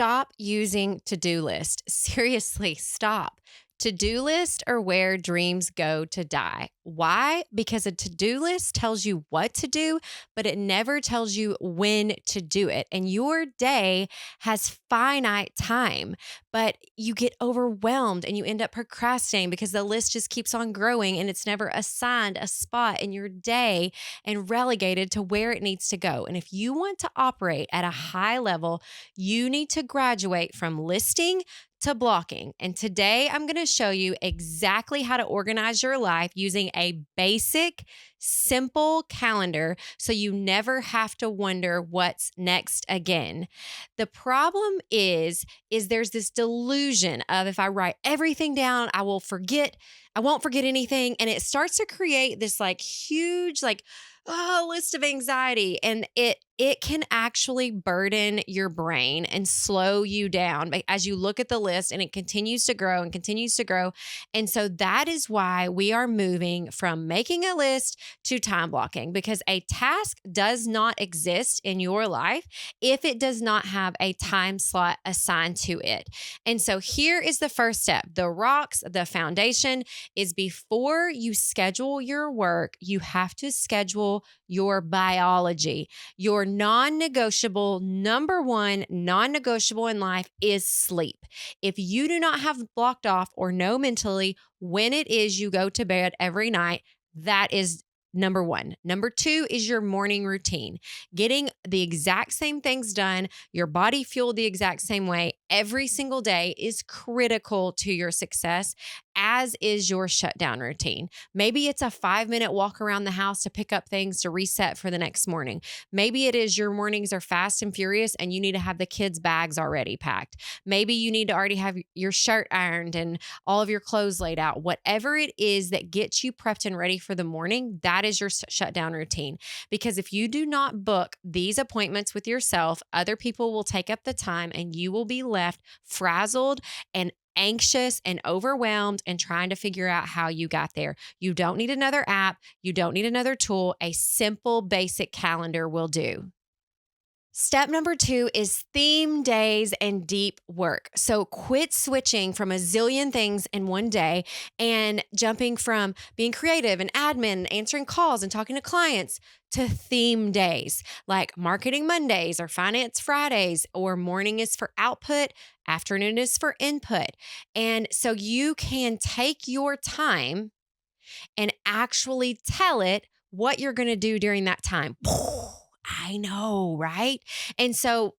Stop using to-do list. Seriously, stop. To-do list are where dreams go to die. Why? Because a to-do list tells you what to do, but it never tells you when to do it. And your day has finite time, but you get overwhelmed and you end up procrastinating because the list just keeps on growing and it's never assigned a spot in your day and relegated to where it needs to go. And if you want to operate at a high level, you need to graduate from listing to blocking. And today I'm going to show you exactly how to organize your life using a basic, simple calendar so you never have to wonder what's next again. The problem is there's this delusion of if I write everything down, I won't forget anything. And it starts to create this like huge, list of anxiety. And it can actually burden your brain and slow you down as you look at the list and it continues to grow and continues to grow. And so that is why we are moving from making a list to time blocking, because a task does not exist in your life if it does not have a time slot assigned to it. And so here is the first step. The foundation is before you schedule your work, you have to schedule your biology. Your number one non-negotiable in life is sleep. If you do not have blocked off or know mentally when it is you go to bed every night, that is number one. Number two is your morning routine. Getting the exact same things done, your body fueled the exact same way every single day is critical to your success, as is your shutdown routine. Maybe it's a 5-minute walk around the house to pick up things to reset for the next morning. Maybe it is your mornings are fast and furious and you need to have the kids' bags already packed. Maybe you need to already have your shirt ironed and all of your clothes laid out. Whatever it is that gets you prepped and ready for the morning, that is your shutdown routine. Because if you do not book these appointments with yourself, other people will take up the time and you will be left frazzled and anxious and overwhelmed and trying to figure out how you got there. You don't need another app. You don't need another tool. A simple, basic calendar will do. Step number 2 is theme days and deep work. So quit switching from a zillion things in one day and jumping from being creative and admin, answering calls and talking to clients to theme days like marketing Mondays or finance Fridays, or morning is for output, afternoon is for input. And so you can take your time and actually tell it what you're going to do during that time. I know, right? And so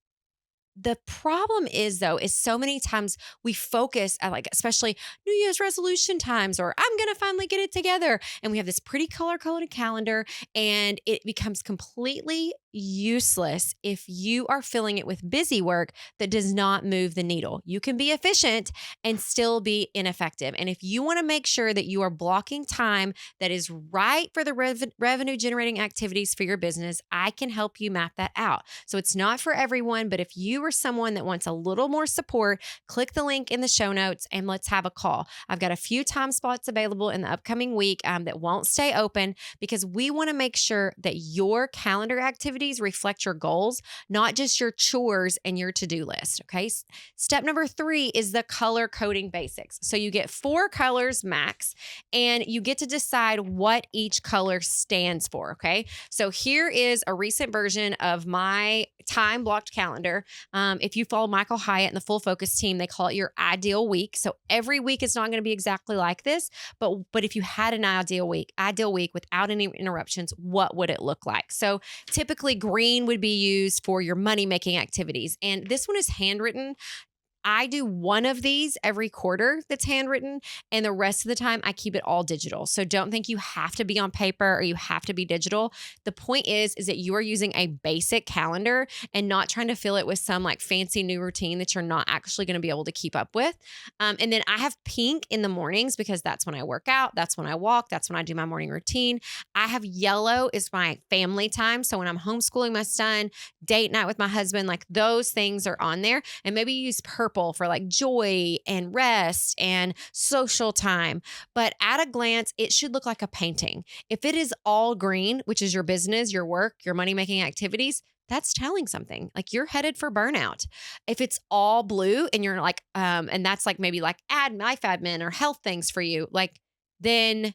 the problem is, though, is so many times we focus at especially New Year's resolution times, or I'm going to finally get it together. And we have this pretty color-coded calendar and it becomes completely useless if you are filling it with busy work that does not move the needle. You can be efficient and still be ineffective. And if you want to make sure that you are blocking time that is right for the revenue generating activities for your business, I can help you map that out. So it's not for everyone, but if you are someone that wants a little more support, click the link in the show notes and let's have a call. I've got a few time spots available in the upcoming week that won't stay open, because we want to make sure that your calendar activities reflect your goals, not just your chores and your to-do list. Okay. Step number 3 is the color coding basics. So you get 4 colors max and you get to decide what each color stands for. Okay. So here is a recent version of my time blocked calendar. If you follow Michael Hyatt and the Full Focus team, they call it your ideal week. So every week is not going to be exactly like this, but if you had an ideal week without any interruptions, what would it look like? So typically green would be used for your money-making activities. And this one is handwritten. I do one of these every quarter that's handwritten, and the rest of the time I keep it all digital. So don't think you have to be on paper or you have to be digital. The point is that you are using a basic calendar and not trying to fill it with some fancy new routine that you're not actually going to be able to keep up with. And then I have pink in the mornings because that's when I work out. That's when I walk. That's when I do my morning routine. I have yellow is my family time. So when I'm homeschooling my son, date night with my husband, those things are on there. And maybe you use purple for joy and rest and social time. But at a glance, it should look like a painting. If it is all green, which is your business, your work, your money-making activities, that's telling something. Like you're headed for burnout. If it's all blue and you're like, and that's like maybe like life admin or health things for you, like then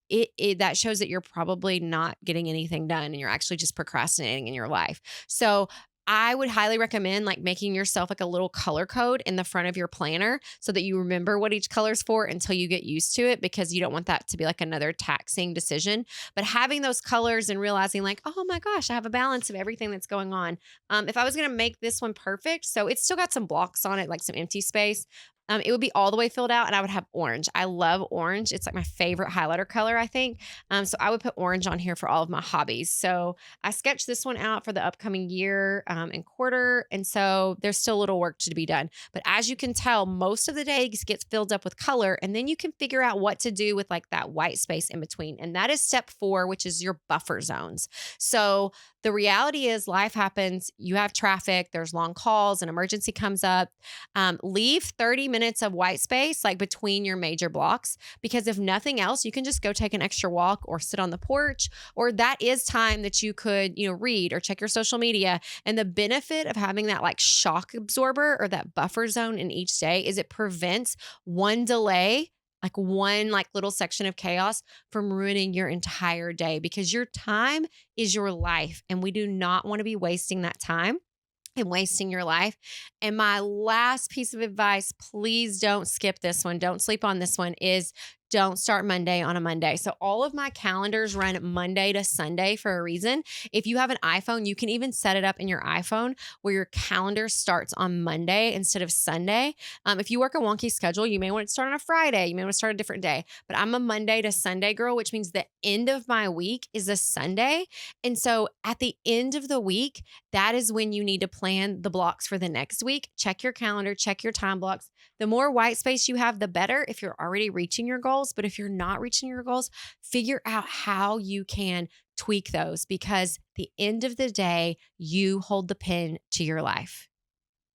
it that shows that you're probably not getting anything done and you're actually just procrastinating in your life. So I would highly recommend like making yourself like a little color code in the front of your planner so that you remember what each color is for until you get used to it, because you don't want that to be like another taxing decision. But having those colors and realizing like, oh my gosh, I have a balance of everything that's going on. If I was going to make this one perfect, so it's still got some blocks on it, like some empty space. It would be all the way filled out and I would have orange. I love orange. It's like my favorite highlighter color, I think. So I would put orange on here for all of my hobbies. So I sketched this one out for the upcoming year and quarter. And so there's still a little work to be done. But as you can tell, most of the days gets filled up with color. And then you can figure out what to do with like that white space in between. And that is step 4, which is your buffer zones. So the reality is life happens. You have traffic, there's long calls, an emergency comes up. Leave 30 minutes of white space like between your major blocks, because if nothing else, you can just go take an extra walk or sit on the porch, or that is time that you could, read or check your social media. And the benefit of having that like shock absorber or that buffer zone in each day is it prevents one delay, like one like little section of chaos, from ruining your entire day, because your time is your life and we do not want to be wasting that time and wasting your life. And my last piece of advice, please don't skip this one. Don't sleep on this one, is don't start Monday on a Monday. So all of my calendars run Monday to Sunday for a reason. If you have an iPhone, you can even set it up in your iPhone where your calendar starts on Monday instead of Sunday. If you work a wonky schedule, you may want to start on a Friday. You may want to start a different day. But I'm a Monday to Sunday girl, which means the end of my week is a Sunday. And so at the end of the week, that is when you need to plan the blocks for the next week. Check your calendar, check your time blocks. The more white space you have, the better if you're already reaching your goals. But if you're not reaching your goals, figure out how you can tweak those, because the end of the day, you hold the pen to your life.